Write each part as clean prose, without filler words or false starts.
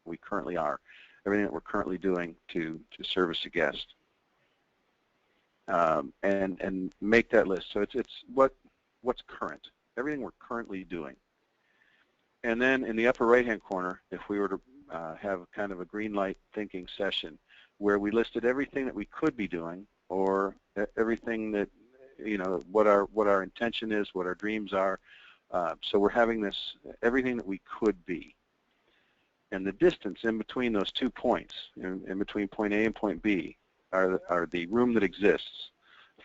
we currently are, everything that we're currently doing to service a guest, and make that list. So it's what's current, everything we're currently doing. And then in the upper right-hand corner, if we were to have kind of a green light thinking session where we listed everything that we could be doing, or everything that, you know, what our intention is, what our dreams are. So we're having this, everything that we could be. And the distance in between those 2 points, in between point A and point B, are the room that exists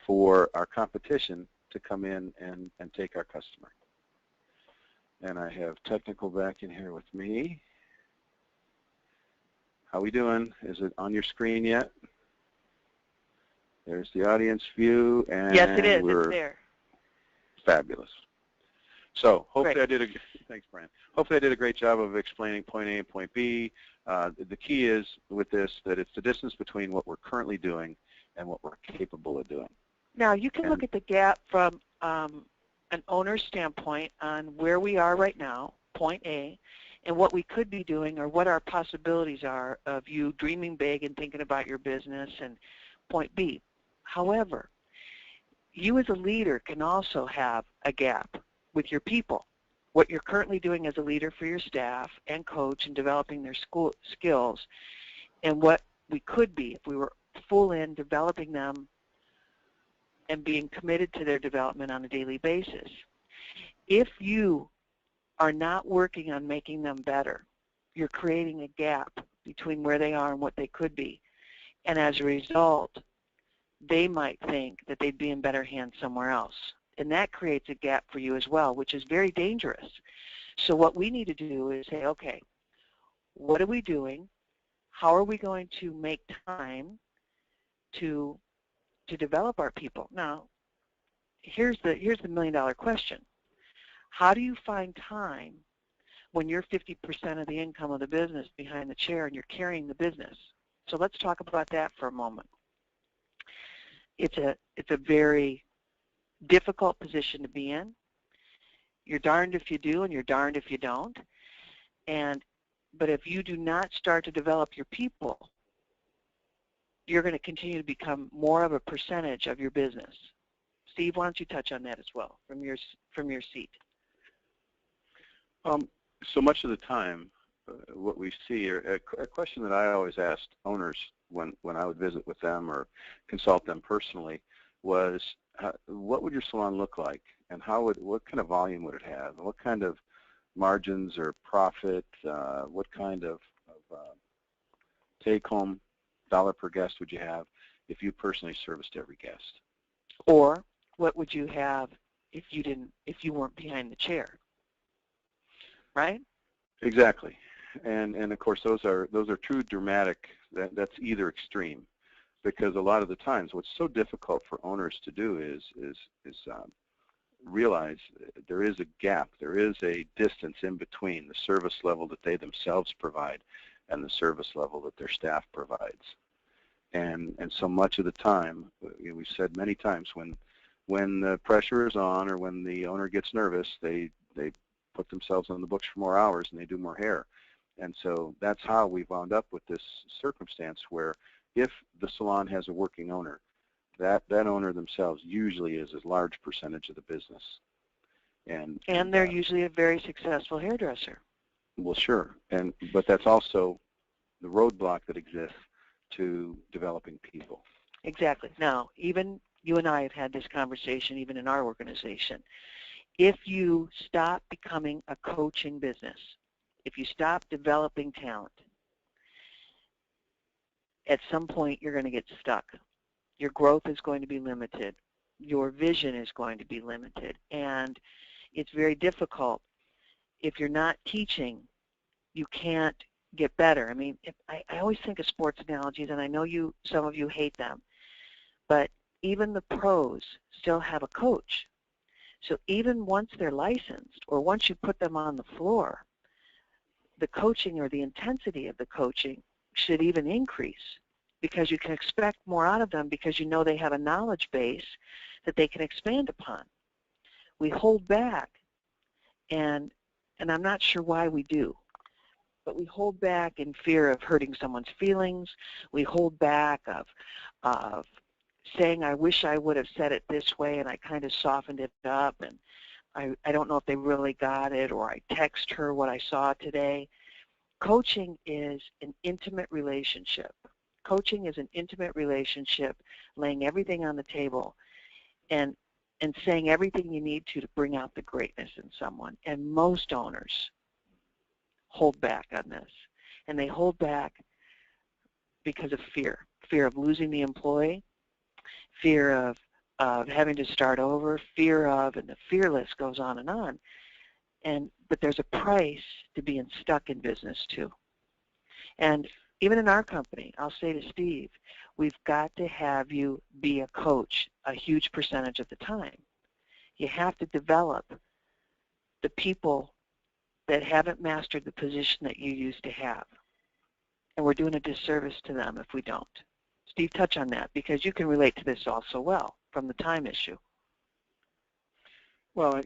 for our competition to come in and take our customer. And I have technical back in here with me. How we doing? Is it on your screen yet? There's the audience view, and yes, it is. It's there. Fabulous. So hopefully great. Thanks, Brian. Hopefully I did a great job of explaining point A and point B. The key is with this that it's the distance between what we're currently doing and what we're capable of doing. Now you can look at the gap from an owner's standpoint on where we are right now, point A, and what we could be doing or what our possibilities are of you dreaming big and thinking about your business, and point B. However, you as a leader can also have a gap with your people, what you're currently doing as a leader for your staff and coach and developing their skills, and what we could be if we were full in developing them and being committed to their development on a daily basis. If you are not working on making them better, you're creating a gap between where they are and what they could be. And as a result, they might think that they'd be in better hands somewhere else. And that creates a gap for you as well, which is very dangerous. So what we need to do is say, okay, what are we doing? How are we going to make time to develop our people? Now, here's the $1 million question. How do you find time when you're 50% of the income of the business behind the chair and you're carrying the business? So let's talk about that for a moment. It's a very difficult position to be in. You're darned if you do and you're darned if you don't. But if you do not start to develop your people, you're going to continue to become more of a percentage of your business. Steve, why don't you touch on that as well from your seat? So much of the time, what we see, or a question that I always asked owners when I would visit with them or consult them personally was, what would your salon look like, and what kind of volume would it have, and what kind of margins or profit, what kind of take-home dollar per guest would you have if you personally serviced every guest? Or what would you have if you weren't behind the chair? Right? Exactly. And of course those are true dramatic. That's either extreme, because a lot of the times what's so difficult for owners to do is realize there is a gap, there is a distance in between the service level that they themselves provide and the service level that their staff provides. And so much of the time, we've said many times, when the pressure is on or when the owner gets nervous, they put themselves on the books for more hours and they do more hair. And so that's how we've wound up with this circumstance where if the salon has a working owner, that owner themselves usually is a large percentage of the business. And they're usually a very successful hairdresser. Well, sure. But that's also the roadblock that exists to developing people. Exactly. Now, even you and I have had this conversation even in our organization. If you stop becoming a coaching business, if you stop developing talent, at some point you're going to get stuck. Your growth is going to be limited. Your vision is going to be limited. And it's very difficult. If you're not teaching, you can't get better. I mean, I always think of sports analogies, and I know some of you hate them, but even the pros still have a coach. So even once they're licensed, or once you put them on the floor, the coaching or the intensity of the coaching should even increase, because you can expect more out of them because you know they have a knowledge base that they can expand upon. We hold back, and I'm not sure why we do. but we hold back in fear of hurting someone's feelings. We hold back of saying, I wish I would have said it this way, and I kind of softened it up, and I don't know if they really got it, or I text her what I saw today. Coaching is an intimate relationship. Coaching is an intimate relationship, laying everything on the table and saying everything you need to bring out the greatness in someone. And most owners hold back on this. And they hold back because of fear. Fear of losing the employee, fear of having to start over, fear of, and the fear list goes on and on. But there's a price to being stuck in business too. And even in our company, I'll say to Steve, we've got to have you be a coach a huge percentage of the time. You have to develop the people that haven't mastered the position that you used to have. And we're doing a disservice to them if we don't. Steve, touch on that, because you can relate to this also well from the time issue. Well,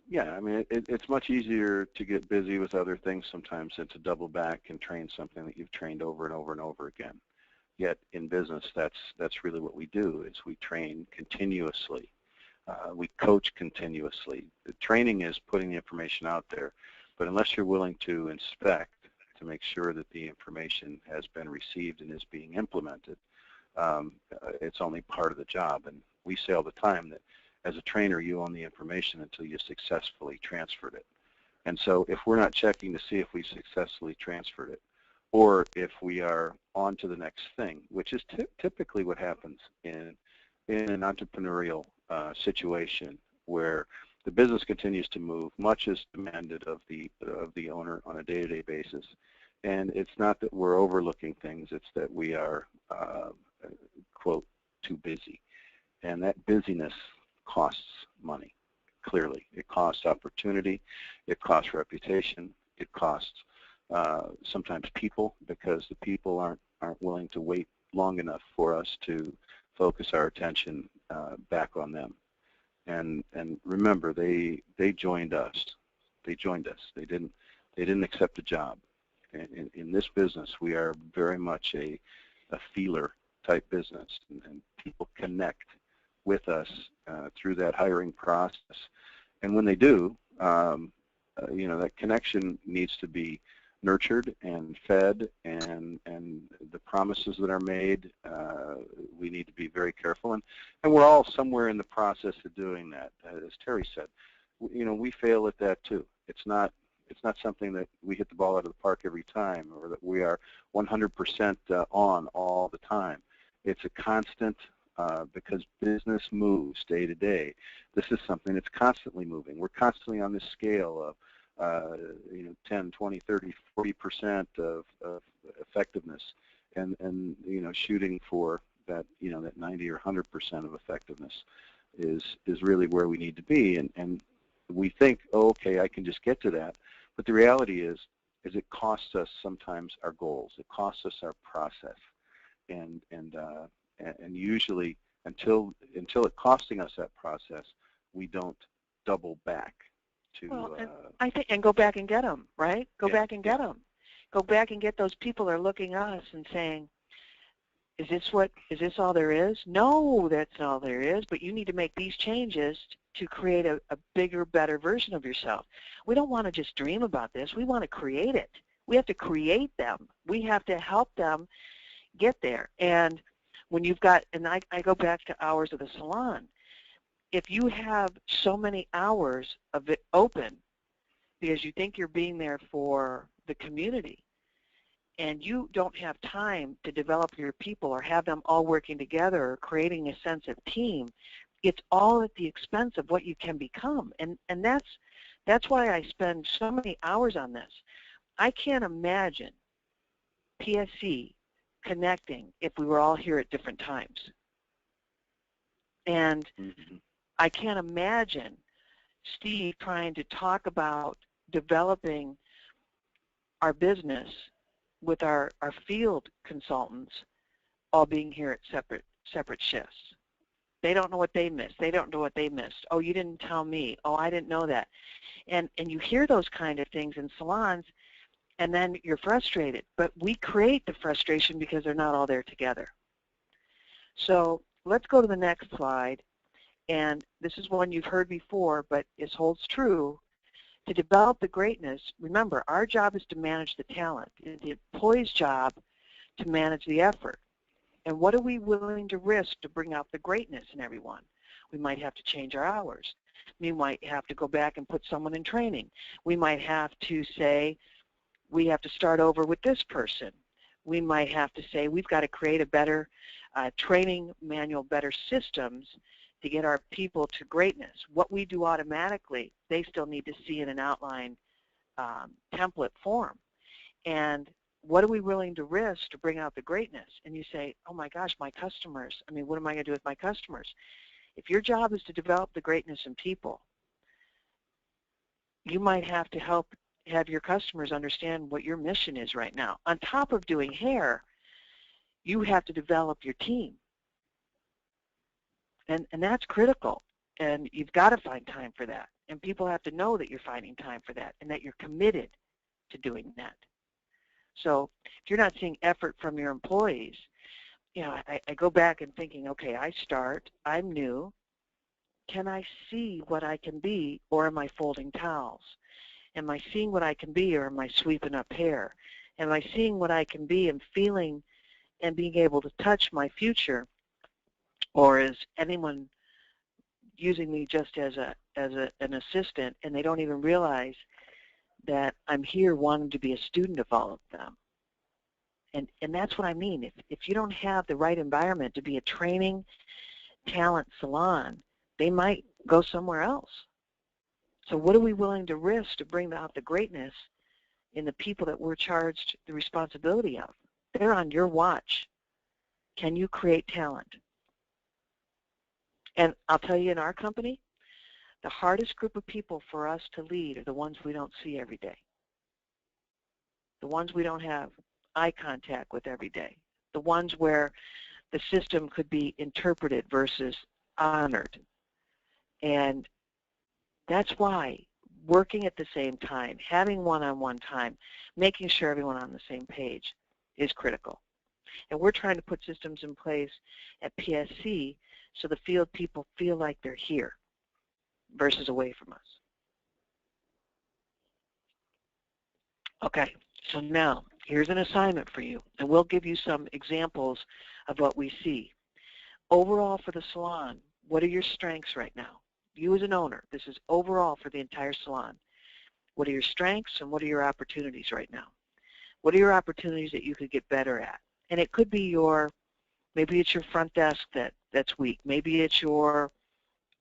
yeah, I mean, it's much easier to get busy with other things sometimes than to double back and train something that you've trained over and over and over again. Yet in business, that's really what we do, is we train continuously. We coach continuously. The training is putting the information out there, but unless you're willing to inspect to make sure that the information has been received and is being implemented, it's only part of the job. And we say all the time that as a trainer, you own the information until you successfully transferred it. And so if we're not checking to see if we successfully transferred it, or if we are on to the next thing, which is typically what happens in an entrepreneurial situation where the business continues to move, much is demanded of the owner on a day-to-day basis. And it's not that we're overlooking things, it's that we are, quote, too busy. And that busyness costs money, clearly. It costs opportunity, it costs reputation, it costs sometimes people, because the people aren't willing to wait long enough for us to focus our attention back on them. And remember, they joined us. They joined us. They didn't accept a job. In this business, we are very much a feeler type business, and people connect with us through that hiring process. And when they do, you know, that connection needs to be nurtured and fed, and the promises that are made, we need to be very careful. And we're all somewhere in the process of doing that. As Terry said, you know, we fail at that too. It's not something that we hit the ball out of the park every time, or that we are 100% on all the time. It's a constant, because business moves day to day. This is something that's constantly moving. We're constantly on this scale of you know, 10, 20, 30, 40% of effectiveness, and you know, shooting for that, you know, that 90 or 100% of effectiveness is really where we need to be. And we think, oh, okay, I can just get to that, but the reality is it costs us sometimes our goals. It costs us our process, and usually until it costing us that process, we don't double back. Well, and I think, and go back and get them, right? Go back and get them. Go back and get those people that are looking at us and saying, is this all there is? No, that's not all there is, but you need to make these changes to create a bigger, better version of yourself. We don't want to just dream about this. We want to create it. We have to create them. We have to help them get there. And when you've got, and I go back to hours of the salon, if you have so many hours of it open because you think you're being there for the community, and you don't have time to develop your people or have them all working together or creating a sense of team, it's all at the expense of what you can become. And that's why I spend so many hours on this. I can't imagine PSC connecting if we were all here at different times. And I can't imagine Steve trying to talk about developing our business with our field consultants all being here at separate shifts. They don't know what they missed. They don't know what they missed. Oh, you didn't tell me. Oh, I didn't know that. And you hear those kind of things in salons, and then you're frustrated. But we create the frustration because they're not all there together. So let's go to the next slide, and this is one you've heard before, but it holds true. To develop the greatness, remember, our job is to manage the talent. It's the employee's job to manage the effort. And what are we willing to risk to bring out the greatness in everyone? We might have to change our hours. We might have to go back and put someone in training. We might have to say, we have to start over with this person. We might have to say, we've got to create a better training manual, better systems to get our people to greatness. What we do automatically, they still need to see in an outline template form. And what are we willing to risk to bring out the greatness? And you say, oh my gosh, my customers, I mean, what am I going to do with my customers? If your job is to develop the greatness in people, you might have to have your customers understand what your mission is right now. On top of doing hair, you have to develop your team. And that's critical, and you've got to find time for that. And people have to know that you're finding time for that and that you're committed to doing that. So if you're not seeing effort from your employees, you know, I go back and thinking, okay, I'm new. Can I see what I can be, or am I folding towels? Am I seeing what I can be, or am I sweeping up hair? Am I seeing what I can be and feeling and being able to touch my future? Or is anyone using me just as an assistant, and they don't even realize that I'm here wanting to be a student of all of them? And that's what I mean. If you don't have the right environment to be a training talent salon, they might go somewhere else. So what are we willing to risk to bring out the greatness in the people that we're charged the responsibility of? They're on your watch. Can you create talent? And I'll tell you, in our company, the hardest group of people for us to lead are the ones we don't see every day, the ones we don't have eye contact with every day, the ones where the system could be interpreted versus honored. And that's why working at the same time, having one-on-one time, making sure everyone on the same page is critical. And we're trying to put systems in place at PSC so the field people feel like they're here versus away from us. Okay, so now here's an assignment for you, and we'll give you some examples of what we see. Overall for the salon, what are your strengths right now? You as an owner, this is overall for the entire salon. What are your strengths and what are your opportunities right now? What are your opportunities that you could get better at? And it could be maybe it's your front desk that's weak. Maybe it's your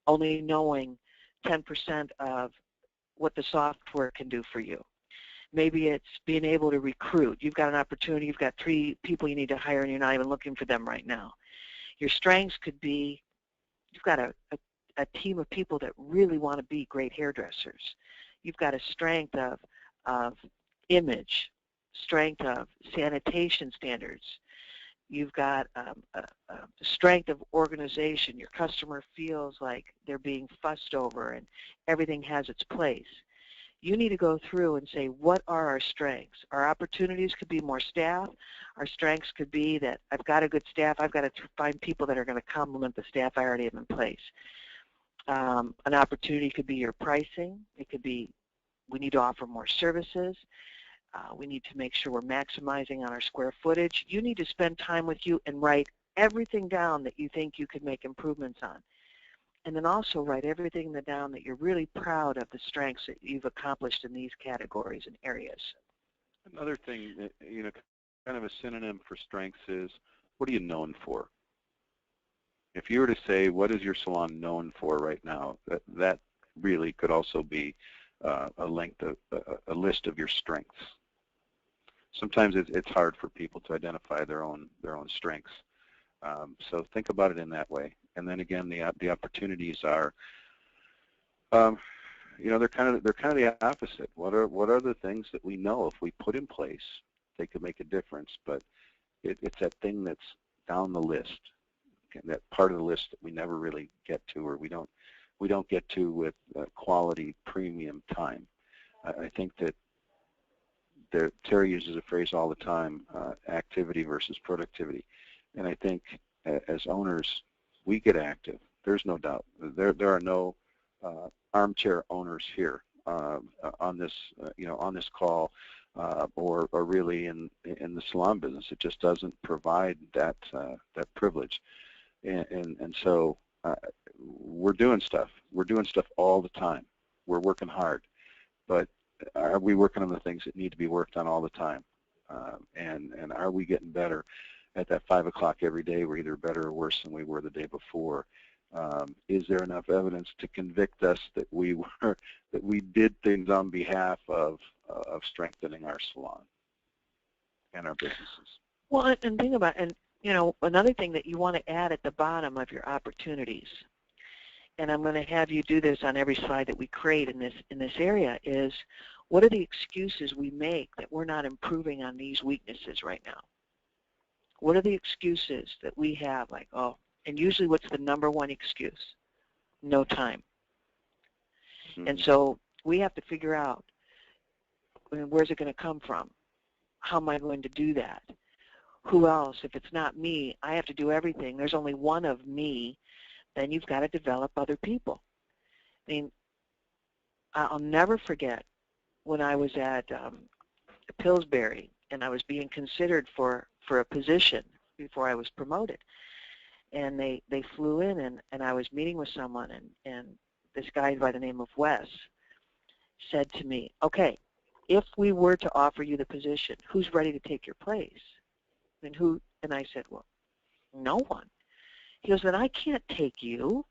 only knowing 10% of what the software can do for you. Maybe it's being able to recruit. You've got an opportunity. You've got 3 people you need to hire, and you're not even looking for them right now. Your strengths could be you've got a team of people that really want to be great hairdressers. You've got a strength of image, strength of sanitation standards. You've got a strength of organization. Your customer feels like they're being fussed over and everything has its place. You need to go through and say, what are our strengths? Our opportunities could be more staff. Our strengths could be that I've got a good staff. I've got to find people that are going to complement the staff I already have in place. An opportunity could be your pricing. It could be we need to offer more services. We need to make sure we're maximizing on our square footage. You need to spend time with you and write everything down that you think you could make improvements on. And then also write everything down that you're really proud of the strengths that you've accomplished in these categories and areas. Another thing, kind of a synonym for strengths is, what are you known for? If you were to say, what is your salon known for right now, that really could also be a list of your strengths. Sometimes it's hard for people to identify their own strengths. So think about it in that way. And then again, the opportunities are, they're kind of the opposite. What are the things that we know if we put in place, they could make a difference? But it's that thing that's down the list, that part of the list that we never really get to, or we don't get to with quality premium time. I think that Terry uses a phrase all the time, activity versus productivity. And I think as owners, we get active. There's no doubt. There are no armchair owners here on this on this call or really in the salon business. It just doesn't provide that privilege. And so we're doing stuff. We're doing stuff all the time. We're working hard, but are we working on the things that need to be worked on all the time? And are we getting better at that 5 o'clock every day? We're either better or worse than we were the day before. Is there enough evidence to convict us that we did things on behalf of strengthening our salon and our businesses? Well, and think about it, and another thing that you want to add at the bottom of your opportunities, and I'm going to have you do this on every slide that we create in this area, is what are the excuses we make that we're not improving on these weaknesses right now? What are the excuses that we have, like, oh, and usually what's the number one excuse? No time. Mm-hmm. And so we have to figure out, where's it going to come from? How am I going to do that? Who else? If it's not me, I have to do everything. There's only one of me. Then you've got to develop other people. I mean, I'll never forget when I was at Pillsbury and I was being considered for a position before I was promoted. And they flew in and I was meeting with someone and this guy by the name of Wes said to me, okay, if we were to offer you the position, who's ready to take your place? And I said, well, no one. He goes, then I can't take you.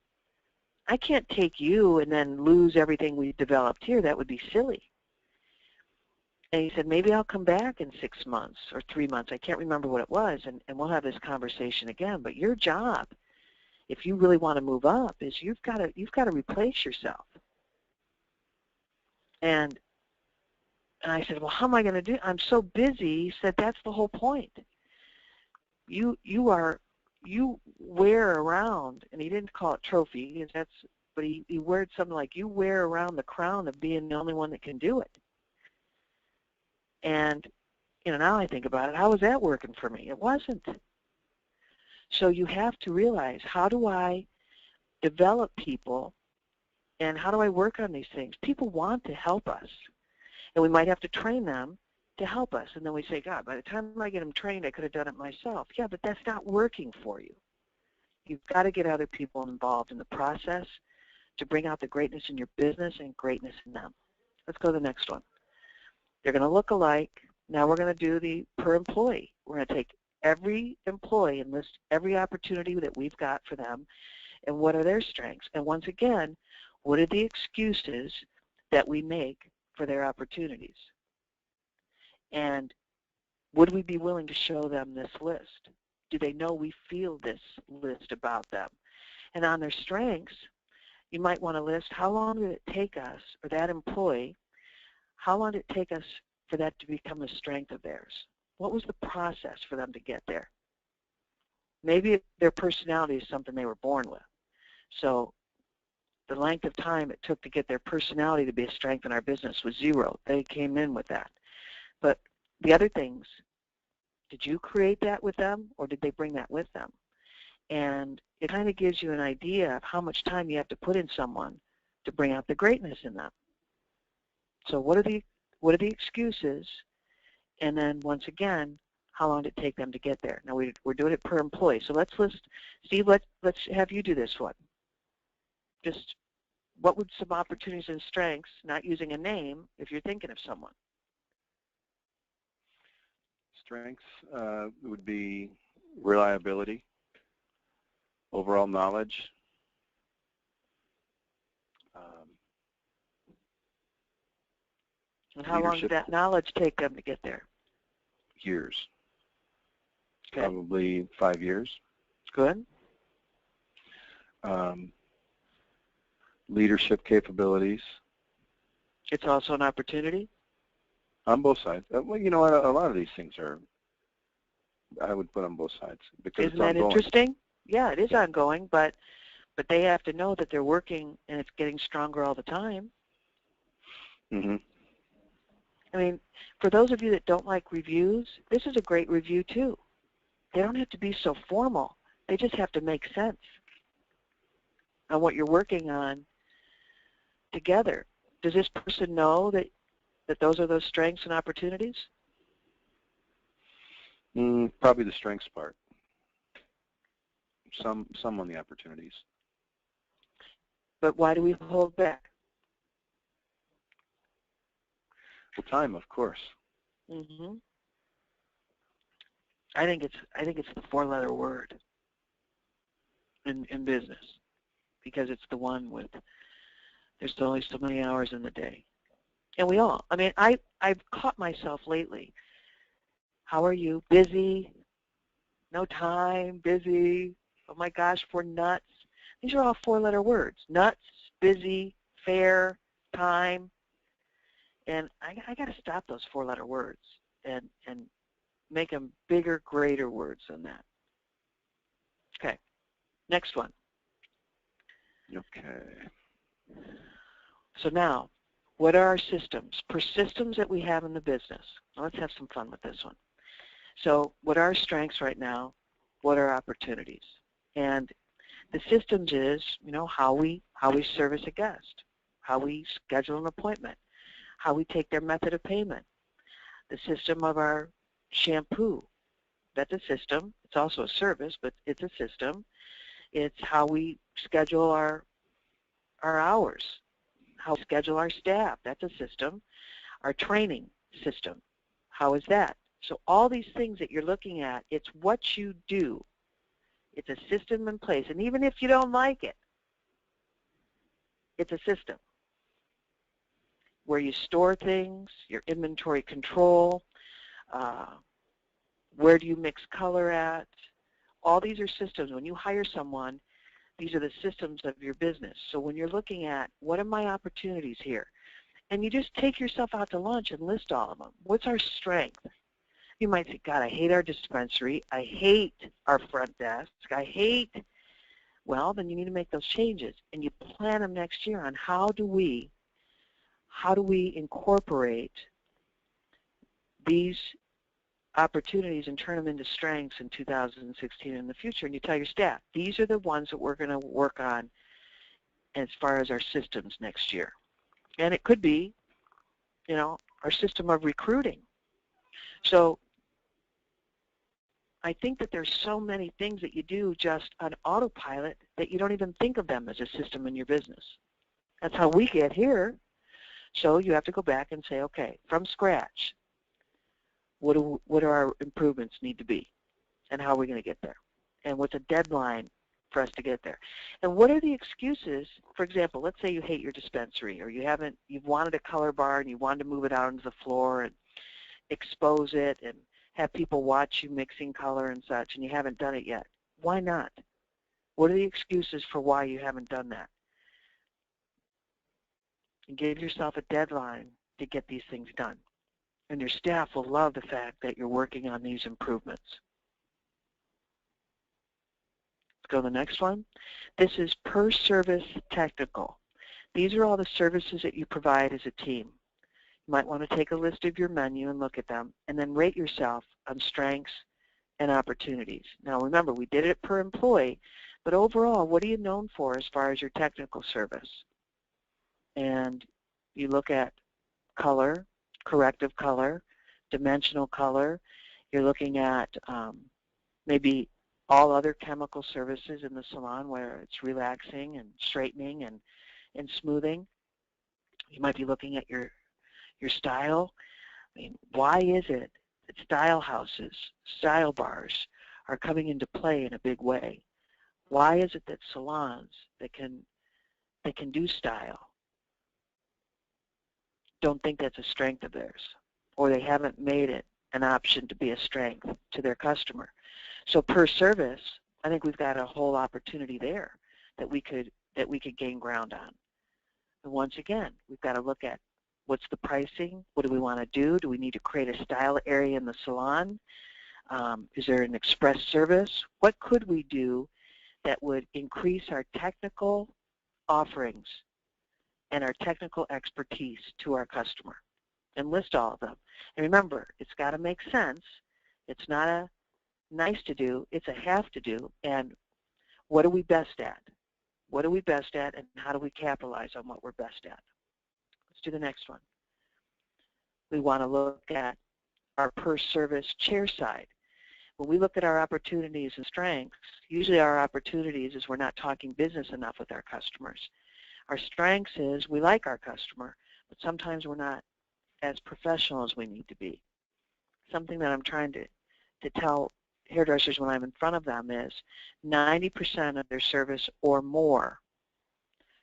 I can't take you and then lose everything we've developed here. That would be silly. And he said, maybe I'll come back in 6 months or 3 months. I can't remember what it was, and we'll have this conversation again. But your job, if you really want to move up, is you've got to replace yourself. And I said, well, how am I going to do it? I'm so busy. He said, that's the whole point. You wear around, and he didn't call it trophy, but he worded something like, you wear around the crown of being the only one that can do it. And now I think about it, how was that working for me? It wasn't. So you have to realize, how do I develop people, and how do I work on these things? People want to help us, and we might have to train them to help us. And then we say, God, by the time I get them trained, I could have done it myself. Yeah, but that's not working for you. You've got to get other people involved in the process to bring out the greatness in your business and greatness in them. Let's go to the next one. They're going to look alike. Now we're going to do the per employee. We're going to take every employee and list every opportunity that we've got for them and what are their strengths. And once again, what are the excuses that we make for their opportunities? And would we be willing to show them this list? Do they know we feel this list about them? And on their strengths, you might want to list how long did it take us, or that employee, how long did it take us for that to become a strength of theirs? What was the process for them to get there? Maybe their personality is something they were born with. So the length of time it took to get their personality to be a strength in our business was 0. They came in with that. But the other things, did you create that with them, or did they bring that with them? And it kind of gives you an idea of how much time you have to put in someone to bring out the greatness in them. So what are the excuses? And then once again, how long did it take them to get there? Now we're doing it per employee. So let's list, Steve, let's have you do this one. Just what would some opportunities and strengths, not using a name, if you're thinking of someone? Strengths would be reliability, overall knowledge, and how long did that knowledge take them to get there? Years. Okay. Probably 5 years. Good. Leadership capabilities. It's also an opportunity? On both sides. Well, you know, a lot of these things are, I would put on both sides. Because Isn't that interesting? Yeah, it is ongoing, but they have to know that they're working and it's getting stronger all the time. Mm-hmm. I mean, for those of you that don't like reviews, this is a great review too. They don't have to be so formal. They just have to make sense on what you're working on together. Does this person know that those are those strengths and opportunities? Probably the strengths part. Some on the opportunities. But why do we hold back? Well, time, of course. Mm-hmm. I think it's the four-letter word in business, because it's the one with there's only so many hours in the day, and we all. I mean, I've caught myself lately. How are you? Busy? No time? Busy? Oh my gosh, we're nuts. These are all four-letter words: nuts, busy, fair, time. And I got to stop those four-letter words and make them bigger, greater words than that. Okay, next one. Okay. So now, what are our systems? Per systems that we have in the business. Now let's have some fun with this one. So what are our strengths right now? What are opportunities? And the systems is, you know, how we service a guest, how we schedule an appointment, how we take their method of payment, the system of our shampoo. That's a system. It's also a service, but it's a system. It's how we schedule our hours, how we schedule our staff. That's a system. Our training system. How is that? So all these things that you're looking at, it's what you do. It's a system in place. And even if you don't like it, it's a system where you store things, your inventory control, where do you mix color at. All these are systems. When you hire someone, these are the systems of your business. So when you're looking at what are my opportunities here, and you just take yourself out to lunch and list all of them. What's our strength? You might say, God, I hate our dispensary. I hate our front desk. I hate, well, then you need to make those changes. And you plan them next year on how do we incorporate these opportunities and turn them into strengths in 2016 and in the future. And you tell your staff, these are the ones that we're going to work on as far as our systems next year. And it could be, you know, our system of recruiting. So I think that there's so many things that you do just on autopilot that you don't even think of them as a system in your business. That's how we get here. So you have to go back and say, okay, from scratch, what do our improvements need to be? And how are we going to get there? And what's a deadline for us to get there? And what are the excuses? For example, let's say you hate your dispensary, or you've wanted a color bar and you wanted to move it out onto the floor and expose it and have people watch you mixing color and such, and you haven't done it yet. Why not? What are the excuses for why you haven't done that? And give yourself a deadline to get these things done. And your staff will love the fact that you're working on these improvements. Let's go to the next one. This is per service technical. These are all the services that you provide as a team. You might want to take a list of your menu and look at them, and then rate yourself on strengths and opportunities. Now remember, we did it per employee, but overall, what are you known for as far as your technical service? And you look at color, corrective color, dimensional color. You're looking at maybe all other chemical services in the salon where it's relaxing and straightening and smoothing. You might be looking at your style. I mean, why is it that style houses, style bars are coming into play in a big way? Why is it that salons that can do style don't think that's a strength of theirs, or they haven't made it an option to be a strength to their customer? So per service, I think we've got a whole opportunity there that we could gain ground on. And once again, we've got to look at what's the pricing, what do we want to do? Do we need to create a style area in the salon? Is there an express service? What could we do that would increase our technical offerings and our technical expertise to our customer? and list all of them. And remember, it's got to make sense. It's not a nice to do, it's a have to do. And what are we best at? What are we best at, and how do we capitalize on what we're best at? Let's do the next one. We want to look at our per service chair side. When we look at our opportunities and strengths, usually our opportunities is we're not talking business enough with our customers. Our strengths is we like our customer, but sometimes we're not as professional as we need to be. Something that I'm trying to tell hairdressers when I'm in front of them is 90% of their service or more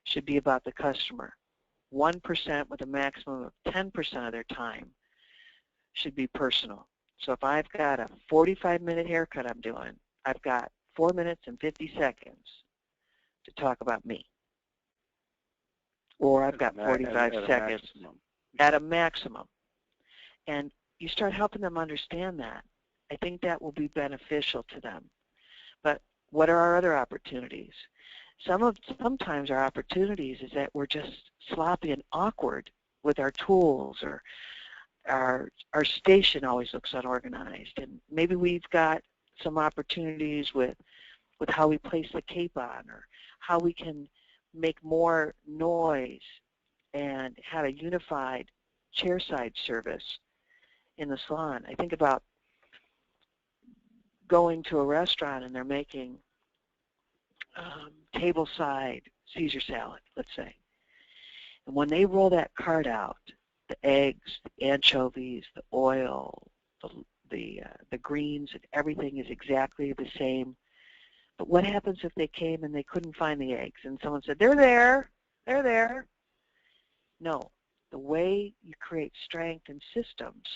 should be about the customer. 1% with a maximum of 10% of their time should be personal. So if I've got a 45-minute haircut I'm doing, I've got 4 minutes and 50 seconds to talk about me. Or I've got 45 seconds at a maximum. And you start helping them understand that. I think that will be beneficial to them. But what are our other opportunities? Sometimes our opportunities is that we're just sloppy and awkward with our tools, or our station always looks unorganized, and maybe we've got some opportunities with how we place the cape on, or how we can make more noise and have a unified chairside service in the salon. I think about going to a restaurant and they're making tableside Caesar salad, let's say. And when they roll that cart out, the eggs, the anchovies, the oil, the greens, and everything is exactly the same. But what happens if they came and they couldn't find the eggs and someone said, they're there, they're there? No. The way you create strength in systems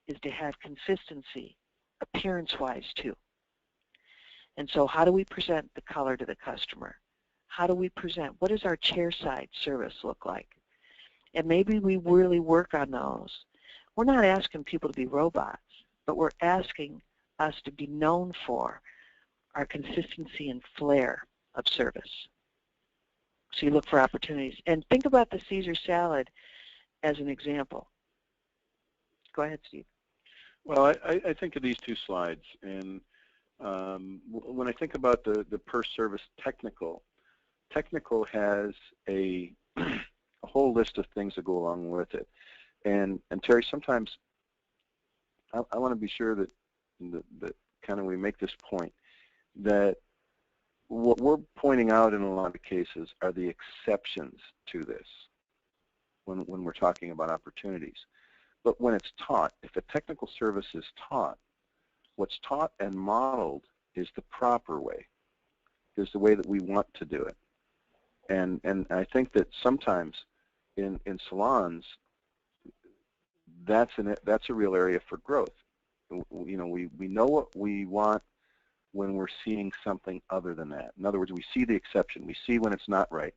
is to have consistency, appearance-wise too. And so how do we present the color to the customer? How do we present? What does our chairside service look like? And maybe we really work on those. We're not asking people to be robots, but we're asking us to be known for our consistency and flair of service. So you look for opportunities. And think about the Caesar salad as an example. Go ahead, Steve. Well, I think of these two slides, and when I think about the per service technical has a whole list of things that go along with it. And Terry, sometimes I want to be sure that kind of we make this point, that what we're pointing out in a lot of cases are the exceptions to this when we're talking about opportunities. But when it's taught, if a technical service is taught, what's taught and modeled is the proper way, is the way that we want to do it. And I think that sometimes in salons, that's a real area for growth. You know, we know what we want when we're seeing something other than that. In other words, we see the exception. We see when it's not right.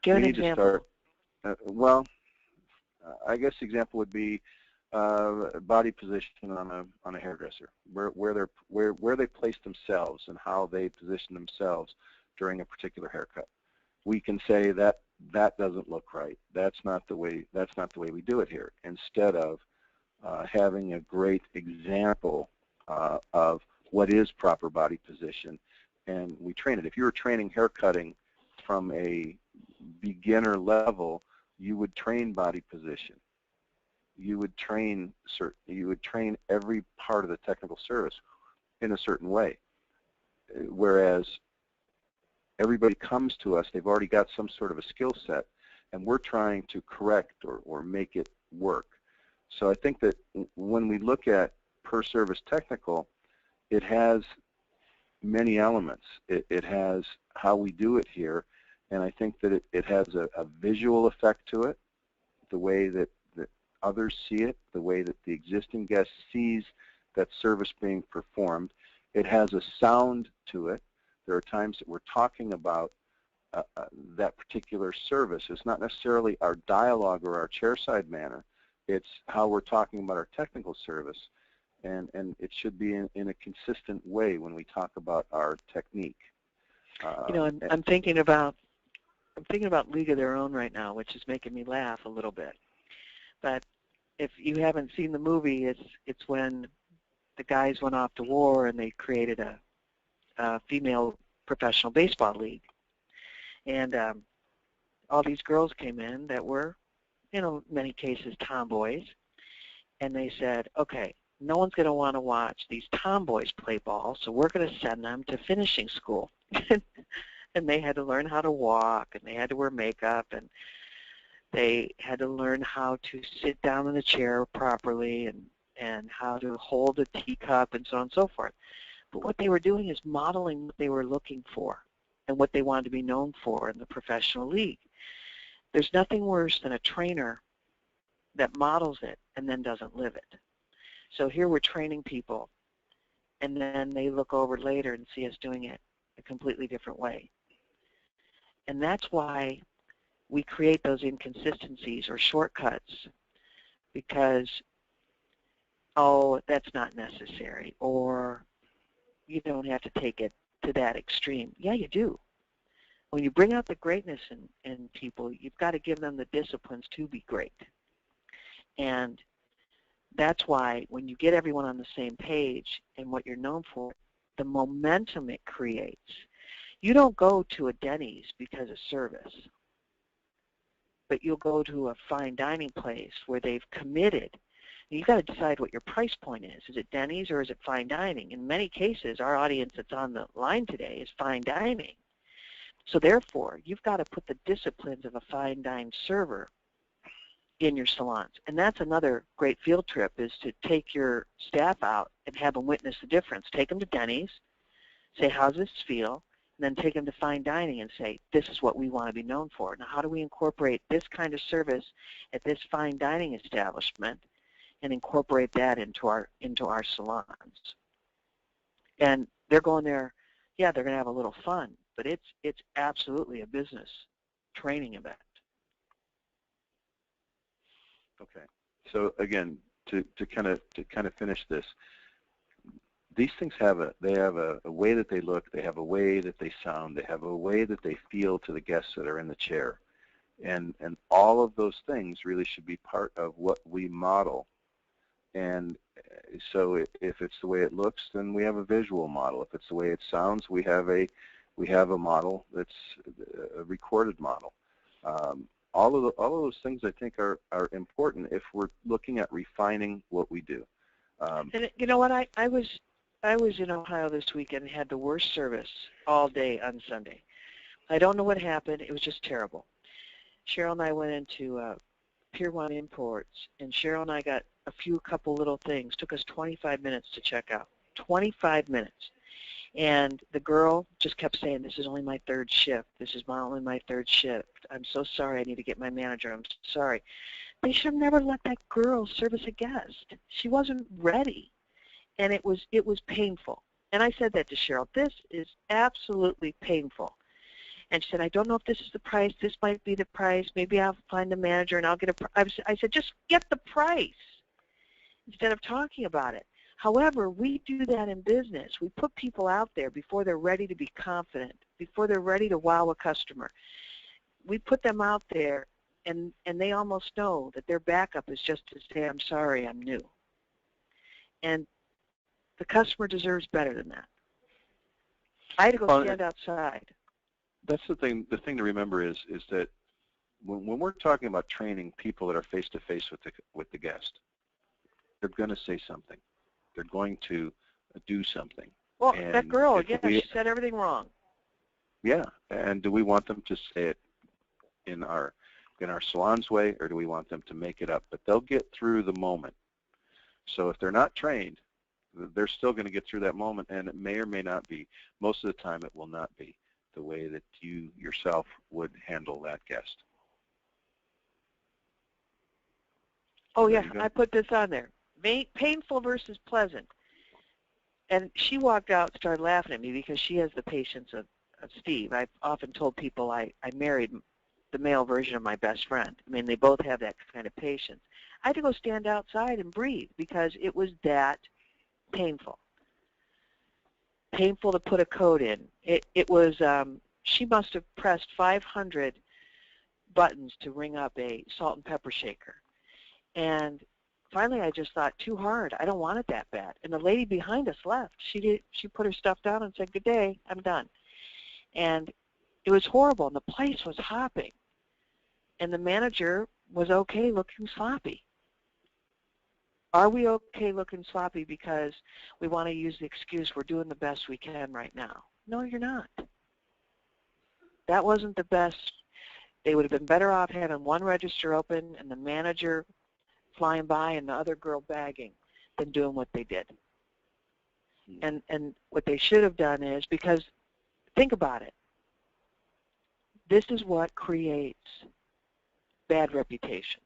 Give an example. Well, I guess the example would be body position on a hairdresser, where they place themselves and how they position themselves during a particular haircut. We can say that doesn't look right. That's not the way we do it here. Instead of having a great example of what is proper body position, and we train it. If you were training haircutting from a beginner level, you would train body position. You would train every part of the technical service in a certain way. Whereas everybody comes to us, they've already got some sort of a skill set, and we're trying to correct or make it work. So I think that when we look at per service technical, it has many elements. It has how we do it here, and I think that it has a visual effect to it, the way that others see it, the way that the existing guest sees that service being performed. It has a sound to it. There are times that we're talking about that particular service. It's not necessarily our dialogue or our chairside manner. It's how we're talking about our technical service, and it should be in a consistent way when we talk about our technique. You know, I'm thinking about League of Their Own right now, which is making me laugh a little bit. But if you haven't seen the movie, it's when the guys went off to war and they created a female professional baseball league. And all these girls came in that were, in many cases, tomboys. And they said, okay, no one's going to want to watch these tomboys play ball, so we're going to send them to finishing school. And they had to learn how to walk, and they had to wear makeup, and they had to learn how to sit down in a chair properly and how to hold a teacup and so on and so forth. But what they were doing is modeling what they were looking for and what they wanted to be known for in the professional league. There's nothing worse than a trainer that models it and then doesn't live it. So here we're training people, and then they look over later and see us doing it a completely different way. And that's why we create those inconsistencies or shortcuts, because, oh, that's not necessary, or you don't have to take it to that extreme. Yeah, you do. When you bring out the greatness in people, you've got to give them the disciplines to be great. And that's why when you get everyone on the same page and what you're known for, the momentum it creates. You don't go to a Denny's because of service, but you'll go to a fine dining place where they've committed. You've got to decide what your price point is. Is it Denny's or is it fine dining? In many cases, our audience that's on the line today is fine dining. So therefore, you've got to put the disciplines of a fine dine server in your salons. And that's another great field trip, is to take your staff out and have them witness the difference. Take them to Denny's, say, how's this feel? And then take them to fine dining and say, this is what we want to be known for. Now, how do we incorporate this kind of service at this fine dining establishment and incorporate that into our salons? And they're going there, yeah, they're going to have a little fun, but it's absolutely a business training event. Okay. So again, to kind of finish this, these things have a way that they look, they have a way that they sound, they have a way that they feel to the guests that are in the chair, and all of those things really should be part of what we model. And so if it's the way it looks, then we have a visual model. If it's the way it sounds, we have a model that's a recorded model. All of those things, I think, are important if we're looking at refining what we do. And you know what? I was in Ohio this weekend and had the worst service all day on Sunday. I don't know what happened. It was just terrible. Cheryl and I went into Pier 1 Imports, and Cheryl and I got a couple little things. It took us 25 minutes to check out. 25 minutes. And the girl just kept saying, this is only my third shift. This is only my third shift. I'm so sorry. I need to get my manager. I'm sorry. They should have never let that girl service a guest. She wasn't ready. And it was painful. And I said that to Cheryl. This is absolutely painful. And she said, I don't know if this is the price. This might be the price. Maybe I'll find the manager and I'll get a price. I said, just get the price instead of talking about it. However, we do that in business. We put people out there before they're ready to be confident, before they're ready to wow a customer. We put them out there, and they almost know that their backup is just to say, I'm sorry, I'm new. And the customer deserves better than that. I had to go stand outside. That's the thing. The thing to remember is that when we're talking about training people that are face-to-face with the guest, they're going to say something. They're going to do something. Well, that girl, again, she said everything wrong. Yeah, and do we want them to say it in our salon's way, or do we want them to make it up? But they'll get through the moment. So if they're not trained, they're still going to get through that moment, and it may or may not be. Most of the time, it will not be the way that you yourself would handle that guest. Oh, yeah, I put this on there. Painful versus pleasant. And she walked out and started laughing at me because she has the patience of Steve. I've often told people I married the male version of my best friend. I mean, they both have that kind of patience. I had to go stand outside and breathe because it was that painful. Painful to put a code in. It was, she must have pressed 500 buttons to ring up a salt and pepper shaker. And finally I just thought, too hard. I don't want it that bad. And the lady behind us left. She put her stuff down and said, good day, I'm done. And it was horrible, and the place was hopping. And the manager was okay looking sloppy. Are we okay looking sloppy because we want to use the excuse we're doing the best we can right now? No, you're not. That wasn't the best. They would have been better off having one register open and the manager flying by and the other girl bagging than doing what they did. And what they should have done is, because think about it, this is what creates bad reputations.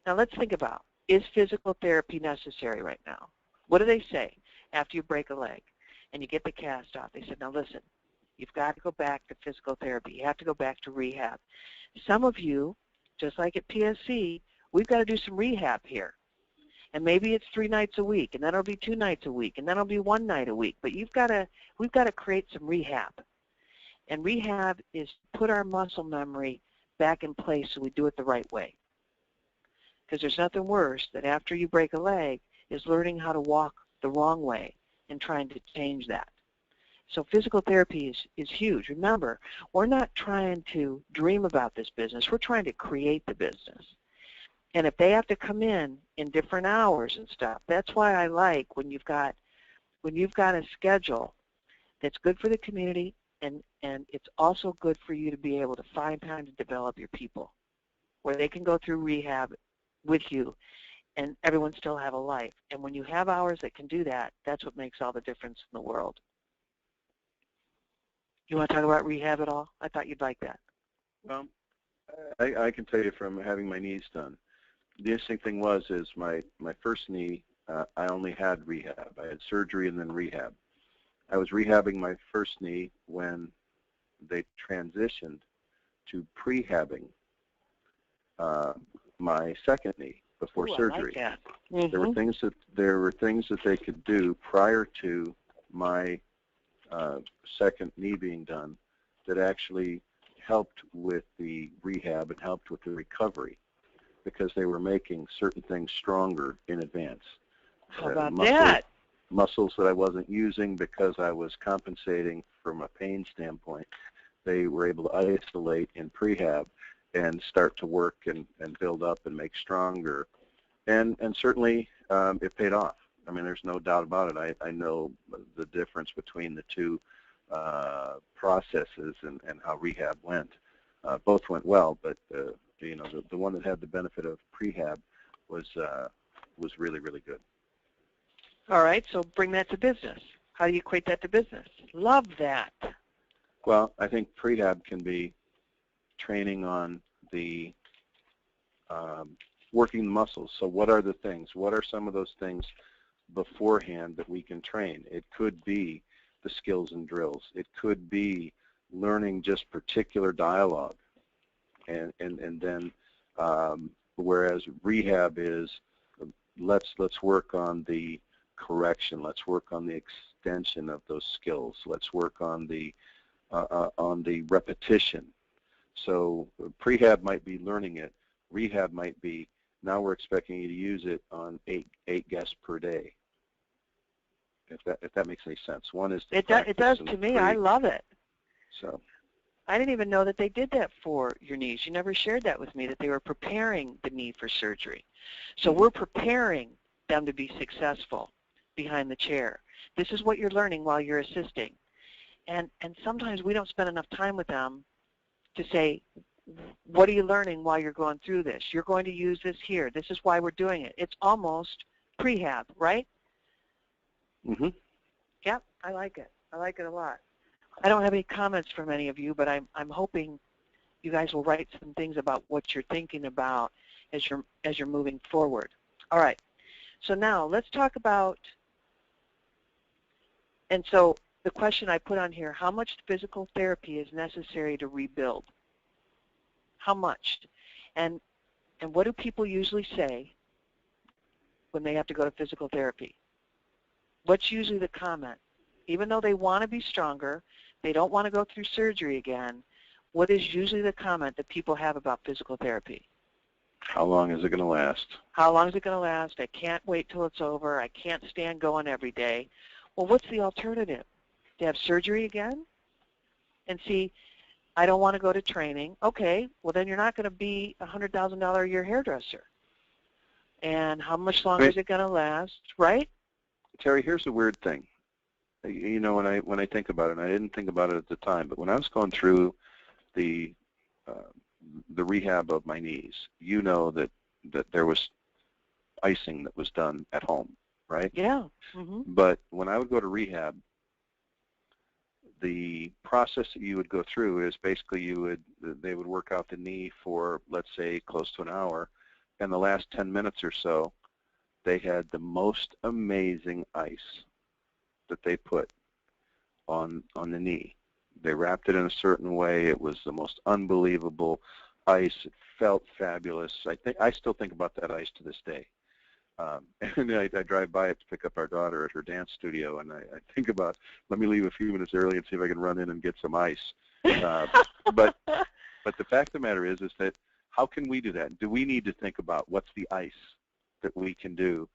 Now let's think about, is physical therapy necessary right now? What do they say after you break a leg and you get the cast off? They said, now listen, you've got to go back to physical therapy. You have to go back to rehab. Some of you, just like at PSC, we've got to do some rehab here. And maybe it's 3 nights a week, and then it'll be 2 nights a week, and then it'll be 1 night a week. But we've got to create some rehab. And rehab is put our muscle memory back in place so we do it the right way. Because there's nothing worse than after you break a leg is learning how to walk the wrong way and trying to change that. So physical therapy is huge. Remember, we're not trying to dream about this business. We're trying to create the business. And if they have to come in different hours and stuff, that's why I like when you've got a schedule that's good for the community, and it's also good for you to be able to find time to develop your people, where they can go through rehab with you and everyone still have a life. And when you have hours that can do that, that's what makes all the difference in the world. You want to talk about rehab at all? I thought you'd like that. Well, I can tell you from having my knees done, the interesting thing is my first knee, I only had rehab. I had surgery and then rehab. I was rehabbing my first knee when they transitioned to prehabbing my second knee before surgery. I like that. There were things that they could do prior to my second knee being done that actually helped with the rehab and helped with the recovery, because they were making certain things stronger in advance. How about that? Muscles that I wasn't using because I was compensating from a pain standpoint, they were able to isolate in prehab and start to work and build up and make stronger. And certainly it paid off. I mean, there's no doubt about it. I know the difference between the two processes and how rehab went. Both went well, but the one that had the benefit of prehab was really, really good. All right, so bring that to business. How do you equate that to business? Love that. Well, I think prehab can be training on the working the muscles. So what are the things? What are some of those things beforehand that we can train? It could be the skills and drills. It could be learning just particular dialogue. And then whereas rehab is let's work on the correction. Let's work on the extension of those skills. Let's work on the repetition. So prehab might be learning it. Rehab might be now we're expecting you to use it on eight guests per day. If that makes any sense. One is it does to me. I love it. So I didn't even know that they did that for your knees. You never shared that with me, that they were preparing the knee for surgery. So we're preparing them to be successful behind the chair. This is what you're learning while you're assisting. And sometimes we don't spend enough time with them to say, what are you learning while you're going through this? You're going to use this here. This is why we're doing it. It's almost prehab, right? Mm-hmm. Yep, I like it. I like it a lot. I don't have any comments from any of you, but I'm hoping you guys will write some things about what you're thinking about as you're moving forward. All right. So now let's talk about, and so the question I put on here, how much physical therapy is necessary to rebuild? How much? And what do people usually say when they have to go to physical therapy? What's usually the comment? Even though they want to be stronger, they don't want to go through surgery again, what is usually the comment that people have about physical therapy? How long is it going to last? How long is it going to last? I can't wait till it's over. I can't stand going every day. Well, what's the alternative? To have surgery again? And see, I don't want to go to training. Okay, well then you're not going to be a $100,000 a year hairdresser. And how much longer is it going to last, right? Terry, here's the weird thing. You know, when I think about it, and I didn't think about it at the time, but when I was going through the rehab of my knees, you know that there was icing that was done at home, right? Yeah. Mm-hmm. But when I would go to rehab, the process that you would go through is basically they would work out the knee for, let's say, close to an hour, and the last 10 minutes or so, they had the most amazing ice that they put on the knee. They wrapped it in a certain way. It was the most unbelievable ice. It felt fabulous. I still think about that ice to this day. And I drive by it to pick up our daughter at her dance studio, and I think about, let me leave a few minutes early and see if I can run in and get some ice. But the fact of the matter is that how can we do that? Do we need to think about what's the ice that we can do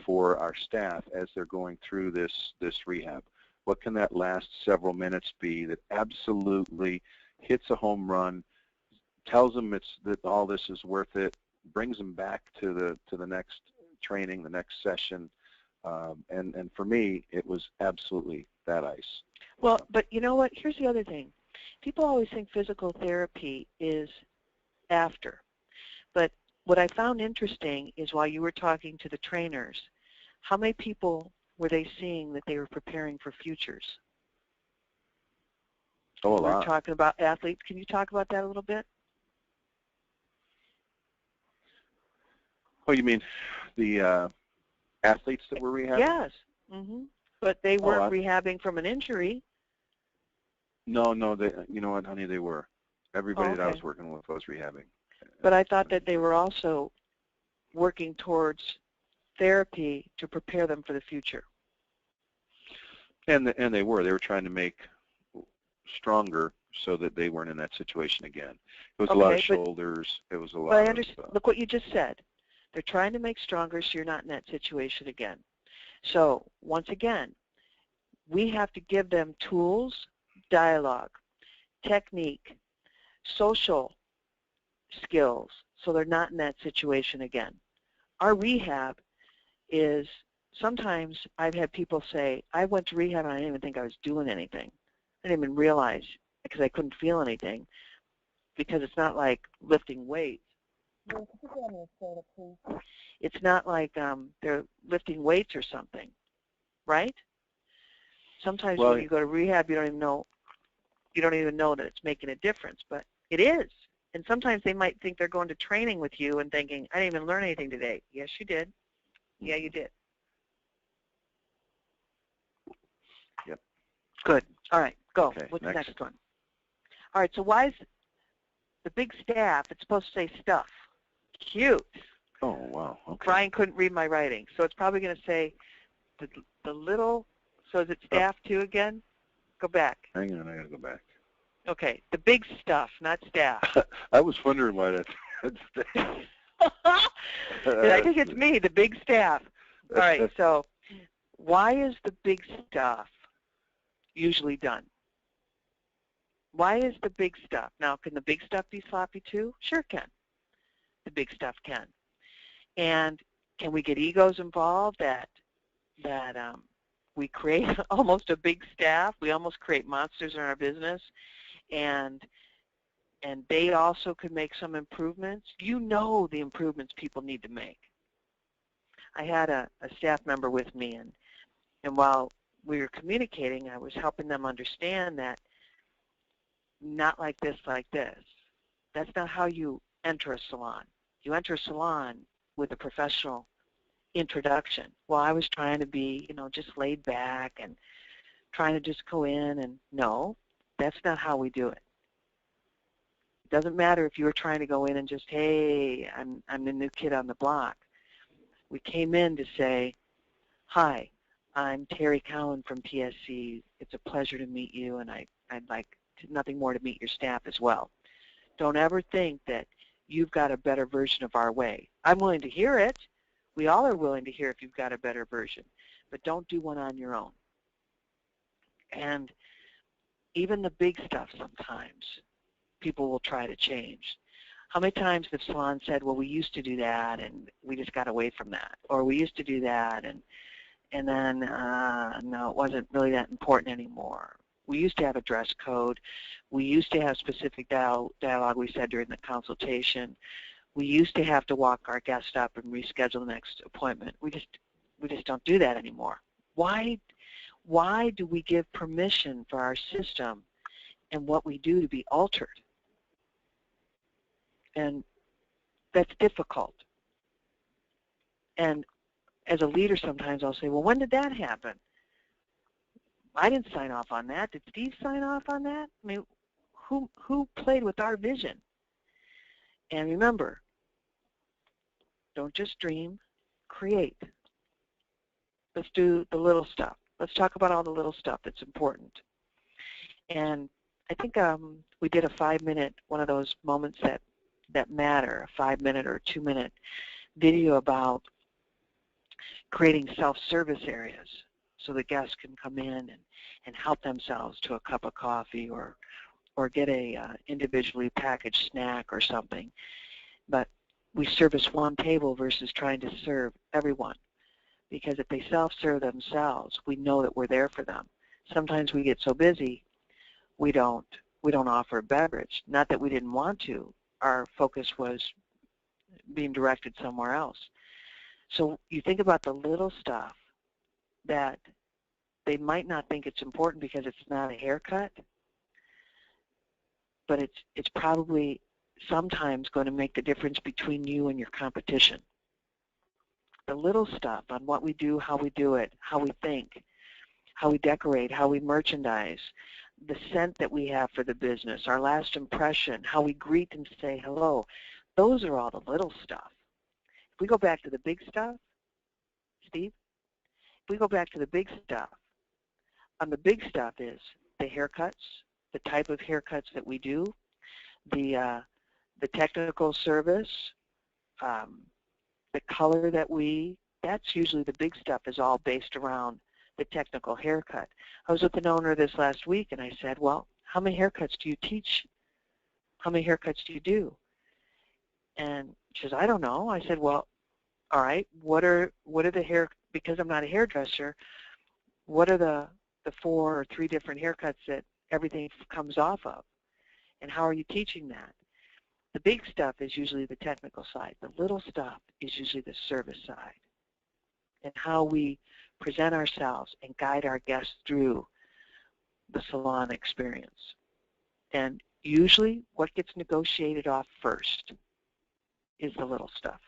for our staff as they're going through this rehab? What can that last several minutes be that absolutely hits a home run, tells them that all this is worth it, brings them back to the next training, the next session, and for me, it was absolutely that ice. Well, but you know what? Here's the other thing. People always think physical therapy is after, but what I found interesting is while you were talking to the trainers, how many people were they seeing that they were preparing for futures? Oh, a lot. We're talking about athletes. Can you talk about that a little bit? Oh, you mean the athletes that were rehabbing? Yes. Mm-hmm. But they weren't rehabbing from an injury. No, you know what, honey, they were. Everybody that I was working with was rehabbing. But I thought that they were also working towards therapy to prepare them for the future. And they were trying to make stronger so that they weren't in that situation again. It was a lot of shoulders. It was a lot. But I understand. Look what you just said. They're trying to make stronger so you're not in that situation again. So once again, we have to give them tools, dialogue, technique, social skills so they're not in that situation again. Our rehab is, sometimes I've had people say, I went to rehab and I didn't even think I was doing anything. I didn't even realize because I couldn't feel anything, because it's not like lifting weights. It's not like they're lifting weights or something, right? Sometimes when you go to rehab, you don't even know that it's making a difference, but it is. And sometimes they might think they're going to training with you and thinking, I didn't even learn anything today. Yes, you did. Yeah, you did. Yep. Good. All right, go. Okay, What's the next one? All right, so why is the big staff, it's supposed to say stuff? Cute. Oh, wow. Okay. Brian couldn't read my writing, so it's probably going to say the little, so is it staff too again? Go back. Hang on, I got to go back. Okay, the big stuff, not staff. I was wondering why that's staff. I think it's me, the big staff. All right, so why is the big stuff usually done? Why is the big stuff? Now, can the big stuff be sloppy too? Sure it can. The big stuff can. And can we get egos involved that we create almost a big staff? We almost create monsters in our business, and they also could make some improvements. You know the improvements people need to make. I had a staff member with me, and while we were communicating, I was helping them understand that not like this, like this. That's not how you enter a salon. You enter a salon with a professional introduction. Well, I was trying to be, just laid back and trying to just go in, and no, that's not how we do it. It doesn't matter if you were trying to go in and just, hey, I'm the new kid on the block. We came in to say, hi, I'm Terry Cowan from PSC. It's a pleasure to meet you, and I'd like nothing more to meet your staff as well. Don't ever think that you've got a better version of our way. I'm willing to hear it. We all are willing to hear if you've got a better version, but don't do one on your own. And even the big stuff sometimes, people will try to change. How many times have Salon said, well, we used to do that and we just got away from that, or we used to do that and then no, it wasn't really that important anymore. We used to have a dress code. We used to have specific dialogue, we said during the consultation. We used to have to walk our guest up and reschedule the next appointment. We just don't do that anymore. Why do we give permission for our system and what we do to be altered? And that's difficult. And as a leader sometimes I'll say, well, when did that happen? I didn't sign off on that. Did Steve sign off on that? I mean, who played with our vision? And remember, don't just dream, create. Let's do the little stuff. Let's talk about all the little stuff that's important. And I think we did a 5-minute, one of those moments that matter, a 5-minute or 2-minute video about creating self-service areas so the guests can come in and help themselves to a cup of coffee or get a individually packaged snack or something. But we service one table versus trying to serve everyone. Because if they self-serve themselves, we know that we're there for them. Sometimes we get so busy, we don't offer a beverage. Not that we didn't want to. Our focus was being directed somewhere else. So you think about the little stuff that they might not think it's important because it's not a haircut, but it's probably sometimes going to make the difference between you and your competition. The little stuff on what we do, how we do it, how we think, how we decorate, how we merchandise, the scent that we have for the business, our last impression, how we greet and say hello, those are all the little stuff. If we go back to the big stuff, Steve, if we go back to the big stuff, the big stuff is the haircuts, the type of haircuts that we do, the technical service, the color that's usually the big stuff is all based around the technical haircut. I was with an owner this last week and I said, well, how many haircuts do you teach? How many haircuts do you do? And she says, I don't know. I said, well, all right, what are the because I'm not a hairdresser, what are the 4 or 3 different haircuts that everything comes off of? And how are you teaching that? The big stuff is usually the technical side. The little stuff is usually the service side. And how we present ourselves and guide our guests through the salon experience. And usually what gets negotiated off first is the little stuff.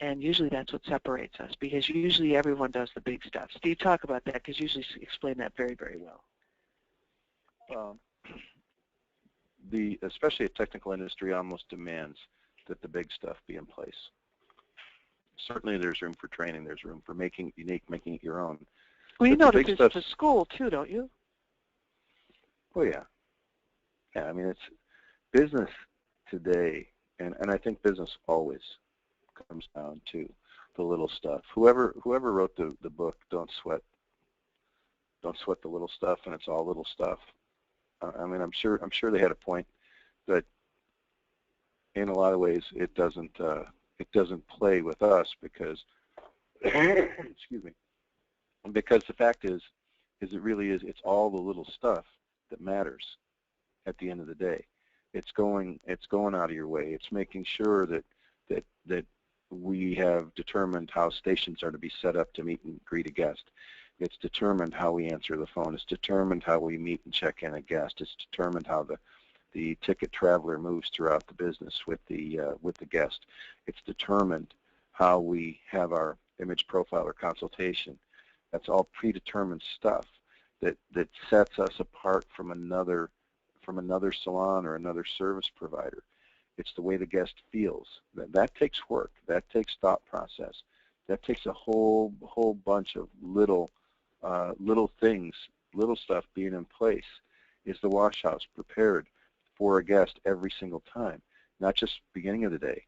And usually that's what separates us, because usually everyone does the big stuff. Steve, talk about that, because you usually explain that very, very well. Especially a technical industry almost demands that the big stuff be in place. Certainly there's room for training, there's room for making it unique, making it your own. Well, you know that this is a school too, don't you? Oh yeah. Yeah, I mean, it's business today, and I think business always comes down to the little stuff. Whoever wrote the book, Don't Sweat the Little Stuff, and it's all little stuff. I mean, I'm sure they had a point, but in a lot of ways it doesn't play with us because excuse me, because the fact is it really is, it's all the little stuff that matters at the end of the day. It's going out of your way. It's making sure that we have determined how stations are to be set up to meet and greet a guest. It's determined how we answer the phone. It's determined how we meet and check in a guest. It's determined how the ticket traveler moves throughout the business with the guest. It's determined how we have our image profile or consultation. That's all predetermined stuff that sets us apart from another salon or another service provider. It's the way the guest feels. That takes work. That takes thought process. That takes a whole bunch of little things, little stuff being in place. Is the wash house prepared for a guest every single time, not just beginning of the day,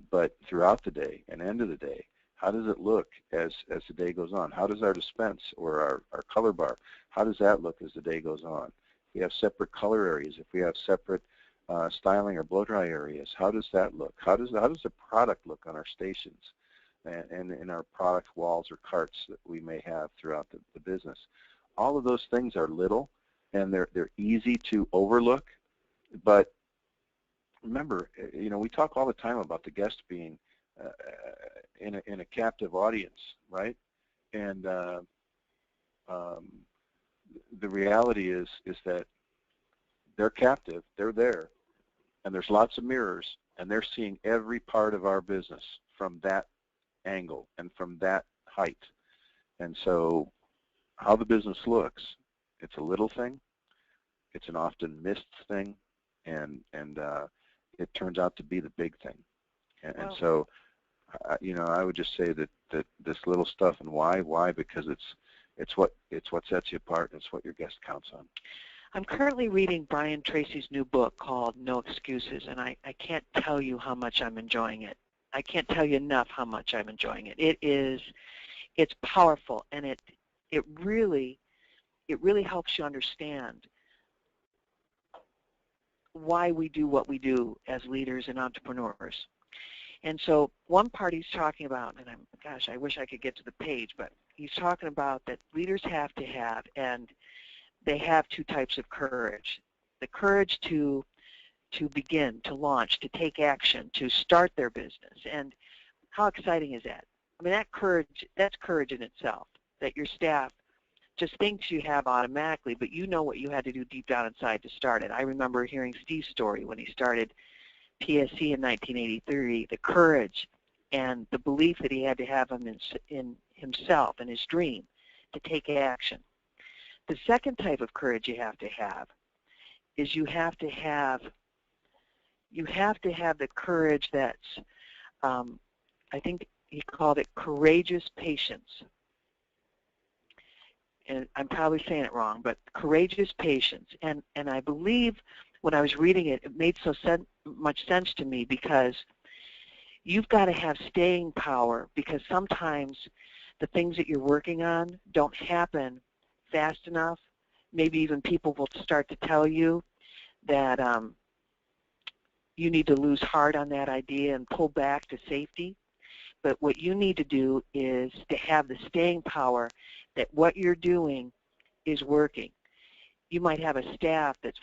but throughout the day and end of the day. How does it look as the day goes on? How does our dispense or our color bar, how does that look as the day goes on? If we have separate color areas, if we have separate styling or blow dry areas, how does that look? How does the product look on our stations and in our product walls or carts that we may have throughout the business? All of those things are little, and they're easy to overlook, but remember, we talk all the time about the guest being in a captive audience, right? And the reality is that they're captive, they're there, and there's lots of mirrors, and they're seeing every part of our business from that angle and from that height. And so how the business looks, it's a little thing, it's an often missed thing, and it turns out to be the big thing. And so, I would just say that this little stuff, and why? Because it's what sets you apart, and it's what your guest counts on. I'm currently reading Brian Tracy's new book called No Excuses, and I can't tell you how much I'm enjoying it. I can't tell you enough how much I'm enjoying it. It's powerful, and it really helps you understand why we do what we do as leaders and entrepreneurs. And so one part he's talking about, and I wish I could get to the page, but he's talking about that leaders have to have, and they have two types of courage. The courage to begin, to launch, to take action, to start their business. And how exciting is that? I mean, that's courage in itself, that your staff just thinks you have automatically, but you know what you had to do deep down inside to start it. I remember hearing Steve's story when he started PSC in 1983, the courage and the belief that he had to have in himself and his dream to take action. The second type of courage you have to have is you have to have the courage that's, I think he called it courageous patience. And I'm probably saying it wrong, but courageous patience. And I believe when I was reading it, it made so much sense to me, because you've got to have staying power, because sometimes the things that you're working on don't happen fast enough. Maybe even people will start to tell you that you need to lose heart on that idea and pull back to safety. But what you need to do is to have the staying power that what you're doing is working. You might have a staff that's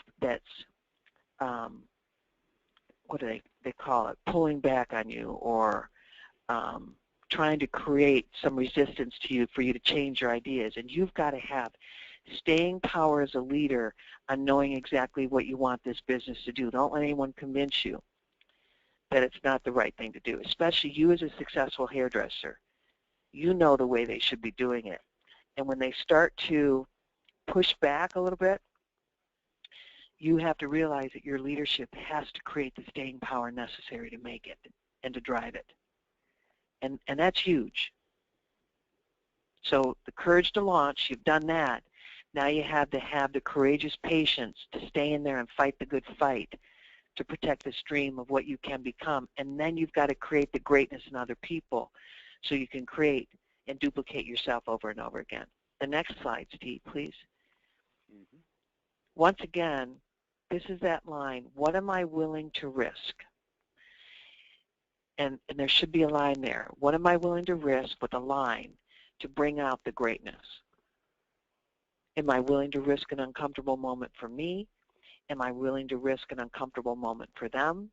what do they call it, pulling back on you, or trying to create some resistance to you for you to change your ideas. And you've got to have staying power as a leader on knowing exactly what you want this business to do. Don't let anyone convince you that it's not the right thing to do, especially you as a successful hairdresser. You know the way they should be doing it. And when they start to push back a little bit, you have to realize that your leadership has to create the staying power necessary to make it and to drive it. And that's huge. So the courage to launch, you've done that. Now you have to have the courageous patience to stay in there and fight the good fight to protect this dream of what you can become. And then you've got to create the greatness in other people so you can create and duplicate yourself over and over again. The next slide, Steve, please. Mm-hmm. Once again, this is that line, what am I willing to risk? And there should be a line there. What am I willing to risk with a line to bring out the greatness? Am I willing to risk an uncomfortable moment for me? Am I willing to risk an uncomfortable moment for them?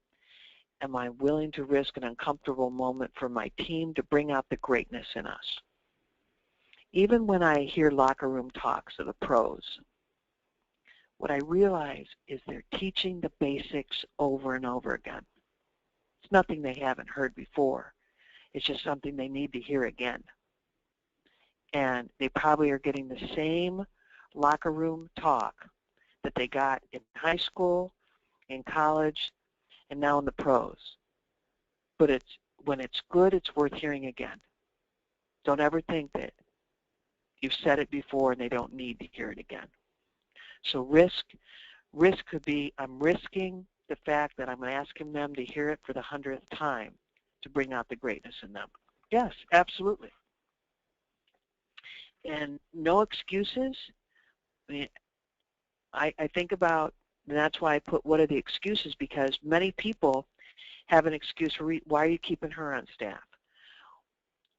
Am I willing to risk an uncomfortable moment for my team to bring out the greatness in us? Even when I hear locker room talks of the pros, what I realize is they're teaching the basics over and over again. It's nothing they haven't heard before. It's just something they need to hear again. And they probably are getting the same locker room talk that they got in high school, in college, and now in the pros. But when it's good, it's worth hearing again. Don't ever think that you've said it before and they don't need to hear it again. So risk Risk could be I'm risking the fact that I'm asking them to hear it for the 100th time to bring out the greatness in them. Yes, absolutely. And no excuses. I mean, I think about, and that's why I put what are the excuses, because many people have an excuse for why are you keeping her on staff?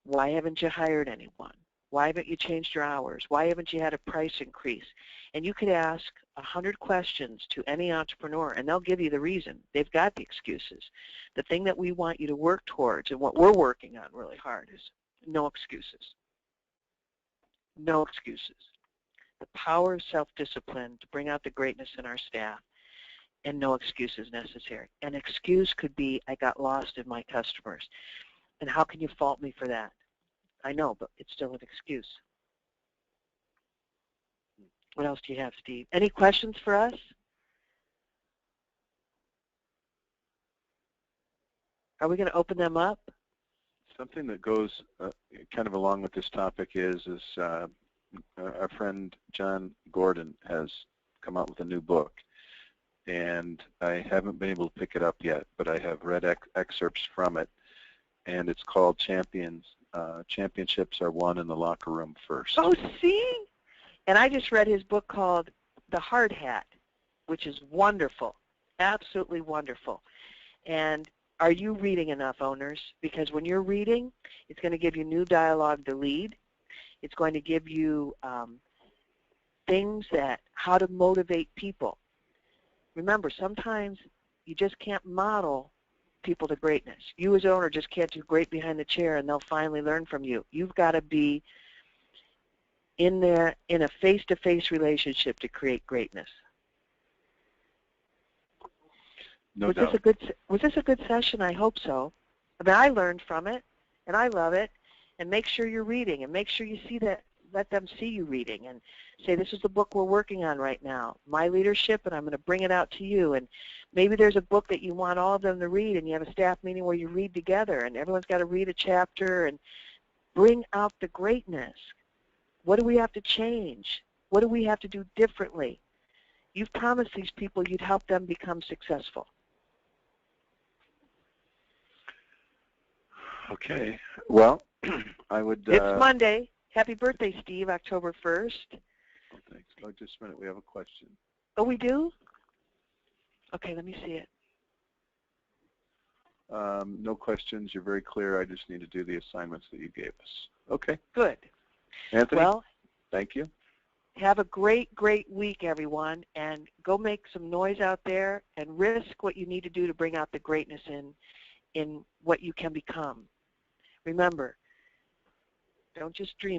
Why haven't you hired anyone? Why haven't you changed your hours? Why haven't you had a price increase? And you could ask 100 questions to any entrepreneur, and they'll give you the reason. They've got the excuses. The thing that we want you to work towards, and what we're working on really hard, is no excuses. No excuses. The power of self-discipline to bring out the greatness in our staff, and no excuses necessary. An excuse could be, I got lost in my customers. And how can you fault me for that? I know, but it's still an excuse. What else do you have, Steve? Any questions for us? Are we going to open them up? Something that goes kind of along with this topic is our friend John Gordon has come out with a new book, and I haven't been able to pick it up yet, but I have read excerpts from it, and it's called Champions. Championships are won in the locker room first. Oh, see? And I just read his book called The Hard Hat, which is wonderful, absolutely wonderful. And are you reading enough, owners? Because when you're reading, it's going to give you new dialogue to lead. It's going to give you things that, how to motivate people. Remember, sometimes you just can't model people to greatness. You as an owner just can't do great behind the chair and they'll finally learn from you. You've got to be in there in a face-to-face relationship to create greatness. No doubt. Was this a good session? I hope so. I mean, I learned from it, and I love it. And make sure you're reading, and make sure you see that. Let them see you reading, and say, this is the book we're working on right now, My Leadership, and I'm going to bring it out to you. And maybe there's a book that you want all of them to read, and you have a staff meeting where you read together, and everyone's got to read a chapter, and bring out the greatness. What do we have to change? What do we have to do differently? You've promised these people you'd help them become successful. Okay. Well, I would... It's Monday. Happy birthday, Steve, October 1st. Oh, thanks. Oh, just a minute. We have a question. Oh, we do? Okay, let me see it. No questions. You're very clear. I just need to do the assignments that you gave us. Okay. Good. Anthony, well, thank you. Have a great, great week, everyone, and go make some noise out there and risk what you need to do to bring out the greatness in what you can become. Remember, don't just dream.